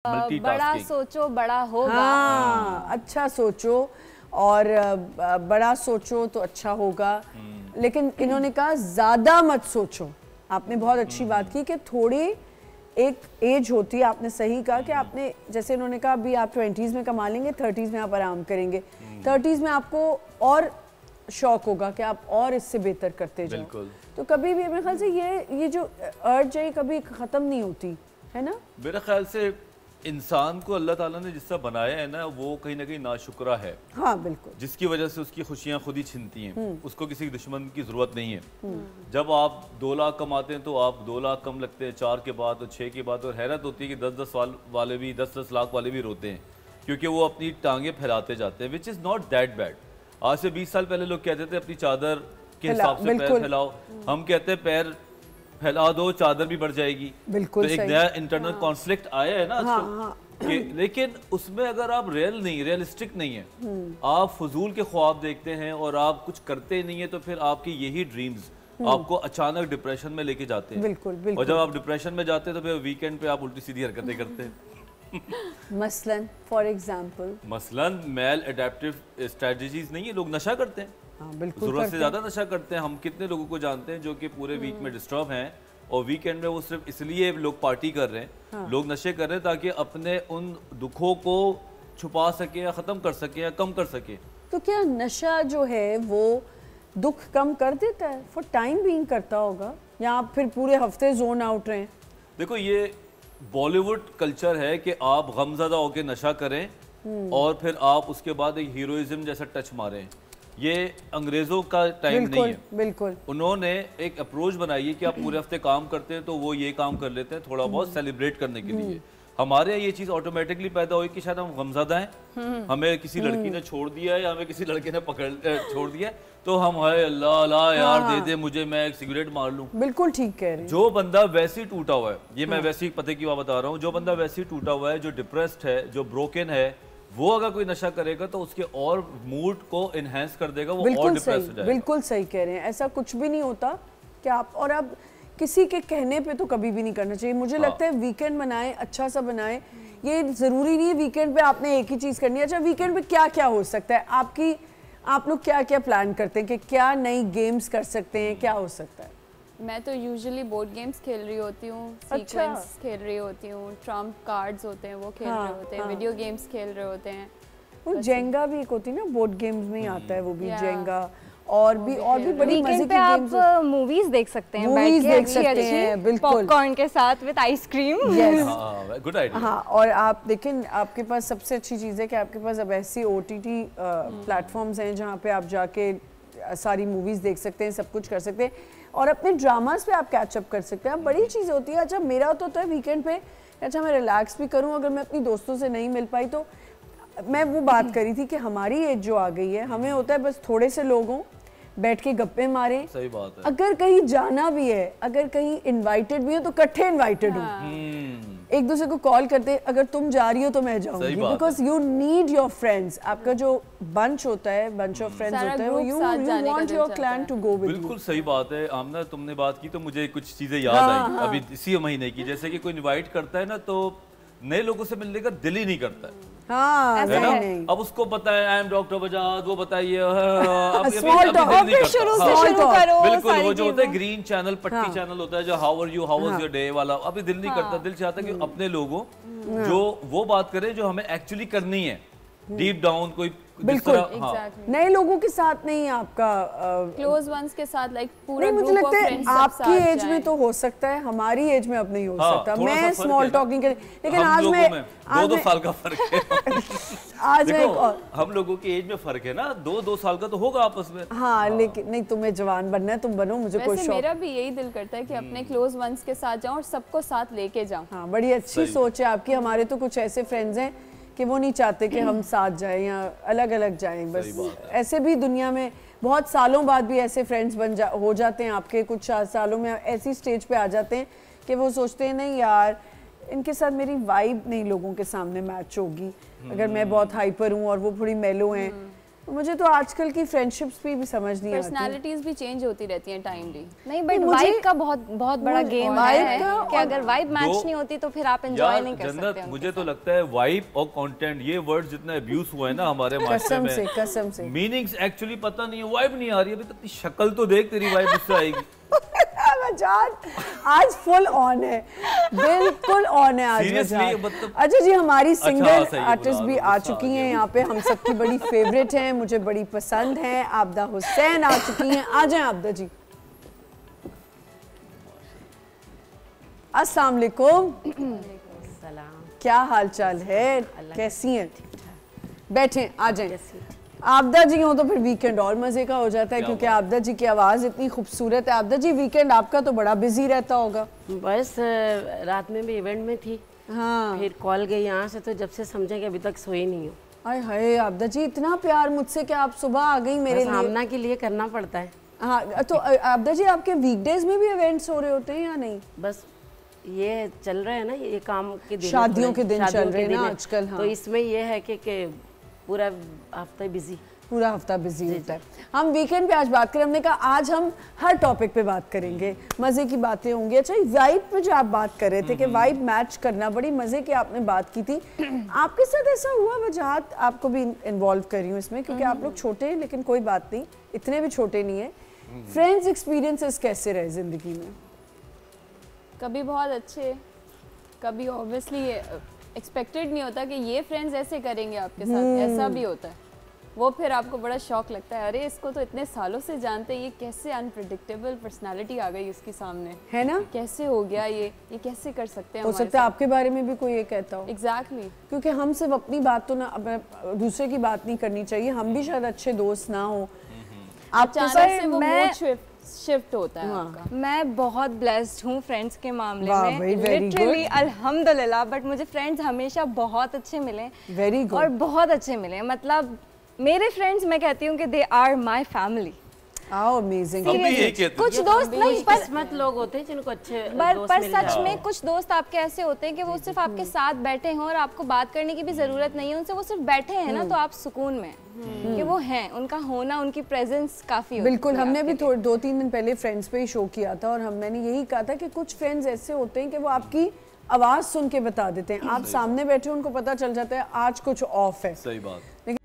बड़ा सोचो बड़ा होगा। हाँ, अच्छा सोचो और बड़ा सोचो तो अच्छा होगा। लेकिन इन्होंने कहा ज्यादा मत सोचो। आपने बहुत अच्छी बात की कि थोड़ी एक एज होती है, आपने सही कहा कि आपने, जैसे इन्होंने कहा अभी आप 20s में कमा लेंगे, 30s में आप आराम करेंगे, 30s में आपको और शौक होगा कि आप और इससे बेहतर करते जाओ। तो कभी भी मेरे ख्याल से ये जो अर्ज है कभी खत्म नहीं होती है ना। मेरे ख्याल से इंसान को अल्लाह ताला ने जिससे बनाया है ना, वो कहीं ना कहीं नाशुक्रा है। हाँ बिल्कुल। जिसकी वजह से उसकी खुशियां खुद ही छिनती हैं, उसको किसी दुश्मन की जरूरत नहीं है। जब आप 2 लाख कमाते हैं तो आप 2 लाख कम लगते हैं, 4 के बाद और 6 के बाद, और हैरत होती है कि 10-10 साल वाले भी 10-10 लाख वाले भी रोते हैं क्योंकि वो अपनी टांगे फैलाते जाते हैं, which is not that bad. आज से 20 साल पहले लोग कहते थे अपनी चादर के हिसाब से पैर फैलाओ, हम कहते हैं पैर फैला दो चादर भी बढ़ जाएगी। बिल्कुल तो एक नया इंटरनल कॉन्फ्लिक्ट आया है ना आजकल। लेकिन उसमें अगर आप रियलिस्टिक नहीं है, आप फजूल के ख्वाब देखते हैं और आप कुछ करते नहीं है, तो फिर आपकी यही ड्रीम्स आपको अचानक डिप्रेशन में लेके जाते हैं। बिल्कुल। और जब आप डिप्रेशन में जाते हैं तो फिर वीकेंड पे आप उल्टी सीधी हरकतें करते हैं। मसलन मेल एडेप्टिव स्ट्रेटजीज नहीं है, लोग नशा करते हैं। हाँ, बिल्कुल जरूरत से ज्यादा नशा करते हैं। हम कितने लोगों को जानते हैं जो कि पूरे वीक में डिस्टर्ब हैं और वीकेंड में वो सिर्फ इसलिए लोग पार्टी कर रहे हैं, लोग नशे कर रहे हैं ताकि अपने उन दुखों को छुपा सके या खत्म कर सके या कम कर सके। तो क्या नशा जो है वो दुख कम कर देता है? फॉर टाइम बीइंग करता होगा, या आप फिर पूरे हफ्ते जोन आउट रहे? देखो, ये बॉलीवुड कल्चर है कि आप गमज़दा होकर नशा करें और फिर आप उसके बाद एक हीरोइज्म जैसा टच मारें। ये अंग्रेजों का टाइम नहीं है। बिल्कुल। उन्होंने एक अप्रोच बनाई है कि आप पूरे हफ्ते काम करते हैं तो वो ये काम कर लेते हैं थोड़ा बहुत सेलिब्रेट करने के लिए। हमारे यहाँ ये चीज ऑटोमेटिकली पैदा हुई कि शायद हम गमज़दा हैं, हमें किसी लड़की ने छोड़ दिया है या हमें किसी लड़के ने छोड़ दिया है, तो हम हाय अल्लाह अल्लाह यार दे दे मुझे, मैं एक सिगरेट मार लूं। बिल्कुल ठीक कह रहे हैं। जो बंदा वैसे ही टूटा हुआ है, ये मैं वैसे ही पते की बात बता रहा हूँ, जो बंदा वैसे ही टूटा हुआ है, जो डिप्रेस्ड है, जो ब्रोकन है, वो अगर कोई नशा करेगा तो उसके और मूड को एनहांस कर देगा, वो और डिप्रेस हो जाएगा। बिल्कुल सही कह रहे हैं। ऐसा कुछ भी नहीं होता कि आप, और अब किसी के कहने पे तो कभी भी नहीं करना चाहिए। मुझे लगता है वीकेंड बनाएं, अच्छा सा बनाएं। ये जरूरी नहीं है वीकेंड पे आपने एक ही चीज करनी है। अच्छा, वीकेंड पे क्या क्या हो सकता है? आप लोग क्या क्या प्लान करते हैं कि क्या नई गेम्स कर सकते हैं, क्या हो सकता है? मैं तो यूजुअली बोर्ड गेम्स खेल रही होती हूँ, सीक्वेंस खेल रही होती हूँ, ट्रम्प कार्ड्स होते हैं वो खेल रहे होते हैं, वीडियो गेम्स खेल रहे होते हैं। वो जेंगा भी एक होती है ना, बोर्ड गेम्स में ही आता है वो भी, जेंगा। और भी बड़ी मजे की गेम्स। आप मूवीज देख सकते हैं, मूवीज देख सकते हैं, बिल्कुल, पॉपकॉर्न के साथ विद आइसक्रीम। Good idea. हाँ, और आप देखें, आपके पास सबसे अच्छी चीज़ है कि आपके पास अब ऐसी OTT प्लेटफॉर्म्स हैं जहाँ पे आप जाके सारी मूवीज देख सकते हैं, सब कुछ कर सकते हैं, और अपने ड्रामास पे आप कैचअप कर सकते हैं। अब बड़ी चीज़ होती है। अच्छा, मेरा तो होता है वीकेंड पे, अच्छा मैं रिलैक्स भी करूँ, अगर मैं अपनी दोस्तों से नहीं मिल पाई तो मैं वो बात करी थी कि हमारी एज जो आ गई है, हमें होता है बस थोड़े से लोग हों, बैठ के गप्पे मारें। सही बात है। अगर कहीं जाना भी है, अगर कहीं इनवाइटेड भी हो तो इकट्ठे इनवाइटेड हो, एक दूसरे को कॉल करते, अगर तुम जा रही हो तो मैं जाऊंगी, because you need your friends. आपका जो बंच होता है, बंच ऑफ फ्रेंड्स होता है, वो you want your clan to go with. बिल्कुल सही बात है। आमना, तुमने बात की तो मुझे कुछ चीजें याद आई अभी इसी महीने की। जैसे कि कोई इनवाइट करता है ना, तो नए लोगों से मिलने का दिल ही नहीं करता है। हाँ, है ना? अब उसको पता है आई एम डॉक्टर बजाज, वो बताइए बिल्कुल। वो जो होता है ग्रीन चैनल, पट्टी चैनल होता है, जो how are you, how was your day वाला, अभी दिल नहीं करता। दिल चाहता है कि अपने लोगों जो वो बात करें जो हमें एक्चुअली करनी है, डीप डाउन। कोई बिल्कुल नए लोगों के साथ नहीं, आपका क्लोज वंस के साथ, लाइक पूरा मुझे लगता है आपकी एज में तो हो सकता है, हमारी एज में अब नहीं हो सकता। मैं स्मॉल टॉकिंग के, लेकिन आज मैं 2 साल का फर्क है। आज मैं हम लोगों की एज में फर्क है ना, 2 साल का तो होगा आपस में। हाँ, लेकिन नहीं, तुम्हें जवान बनना है, तुम बनो, मुझे कोई शौक। मेरा भी यही दिल करता है कि अपने क्लोज वंस के साथ जाऊं और सबको साथ लेके जाऊं। हाँ, बड़ी अच्छी सोच है आपकी। हमारे तो कुछ ऐसे फ्रेंड्स हैं कि वो नहीं चाहते कि हम साथ जाएं या अलग अलग जाएं, बस ऐसे भी दुनिया में बहुत सालों बाद भी ऐसे फ्रेंड्स हो जाते हैं आपके। कुछ सालों में ऐसी स्टेज पे आ जाते हैं कि वो सोचते हैं नहीं यार, इनके साथ मेरी वाइब नहीं लोगों के सामने मैच होगी, अगर मैं बहुत हाइपर हूँ और वो थोड़ी मेलो हैं। मुझे तो आजकल की फ्रेंडशिप्स भी समझ नहीं आती। पर्सनालिटीज भी चेंज होती रहती हैं टाइमली। नहीं बट वाइब का बहुत बड़ा गेम है कि अगर वाइब मैच नहीं होती तो फिर आप एंजॉय नहीं कर सकते। मुझे तो लगता है वाइब और कंटेंट, ये वर्ड जितना अब्यूज हुआ है ना हमारे माशरे में, कसम से मीनिंग्स एक्चुअली पता नहीं है। वाइब नहीं आ रही है, अभी तेरी शक्ल तो देख, तेरी वाइब उससे आएगी। आज फुल ऑन है, बिल्कुल ऑन है आज। मतलब अच्छा जी, हमारी सिंगर आर्टिस्ट भी आ चुकी हैं यहाँ पे, हम सबकी बड़ी फेवरेट हैं, मुझे बड़ी पसंद है। आबदा हुसैन आ चुकी हैं, आ जाएं आबदा जी। अस्सलाम वालेकुम। क्या हाल चाल है, कैसी हैं? बैठे, आ जाएं। आबदा जी हो तो फिर वीकेंड और मजे का हो जाता है, क्योंकि आबदा जी की आवाज़ इतनी खूबसूरत है। आबदा जी, वीकेंड आपका तो बड़ा बिजी रहता होगा। बस रात में भी इवेंट में थी, हाँ, फिर कॉल गई यहाँ से, तो जब से समझे कि अभी तक सोई नहीं हो। अरे हाय आबदा जी, इतना प्यार मुझसे कि आप सुबह आ गई मेरे लिए। सामना के लिए करना पड़ता है। हाँ, तो आबदा जी आपके वीकडेज में भी इवेंट्स हो रहे होते हैं या नहीं? बस ये चल रहा है ना, ये काम के दिन, शादियों के दिन चल रहे हैं ना आजकल। हाँ। तो इसमें ये है कि पूरा हफ्ता बिजी, पूरा हफ्ता बिजी होता है। हम वीकेंड पे आज बात करें, हमने कहा आज हम हर टॉपिक पे बात करेंगे, मज़े की बातें होंगी। अच्छा, वाइब पे जो आप बात कर रहे थे कि वाइब मैच करना, बड़ी मज़े की आपने बात की थी। आपके साथ ऐसा हुआ? वजहात आपको भी इन्वॉल्व कर रही हूँ इसमें, क्योंकि आप लोग छोटे हैं, लेकिन कोई बात नहीं, इतने भी छोटे नहीं है। फ्रेंड्स एक्सपीरियंसेस कैसे रहे ज़िंदगी में? कभी बहुत अच्छे, कभी ऑब्वियसली एक्सपेक्टेड नहीं होता कि ये फ्रेंड्स ऐसे करेंगे आपके साथ, ऐसा भी होता है। वो फिर आपको बड़ा शौक लगता है, अरे इसको तो इतने सालों से जानते हैं, ये कैसे अनप्रेडिक्टेबल पर्सनालिटी आ गई इसके सामने, है ना? कैसे हो गया ये कैसे कर सकते हैं? हो सकता है आपके बारे में भी कोई ये कहता हो। एग्जैक्टली, क्योंकि हम सिर्फ अपनी बात तो ना, दूसरे की बात नहीं करनी चाहिए। हम भी शायद अच्छे दोस्त ना हो, आपके साथ वो मूड शिफ्ट होता है आपका। मैं बहुत ब्लेस्ड हूँ फ्रेंड्स के मामले में, लिटरली अल्हम्दुलिल्लाह। बट मुझे फ्रेंड्स हमेशा बहुत अच्छे मिले, वेरी गुड, और बहुत अच्छे मिले। मतलब मेरे फ्रेंड्स, मैं कहती हूँ कि they are my family. Amazing. कुछ दोस्त नहीं, पर किस्मत लोग होते हैं जिनको अच्छे पर सच में कुछ दोस्त आपके ऐसे होते हैं कि वो सिर्फ आपके साथ बैठे हैं और आपको बात करने की भी जरूरत नहीं है उनसे, वो सिर्फ बैठे हैं ना, तो आप सुकून में कि वो हैं, उनका होना, उनकी प्रेजेंस काफी बिल्कुल। हमने भी 2-3 दिन पहले फ्रेंड्स पे ही शो किया था, और मैंने यही कहा था कि कुछ फ्रेंड्स ऐसे होते हैं कि वो आपकी आवाज सुन के बता देते हैं। आप सामने बैठे, उनको पता चल जाता है आज कुछ ऑफ है। सही बात।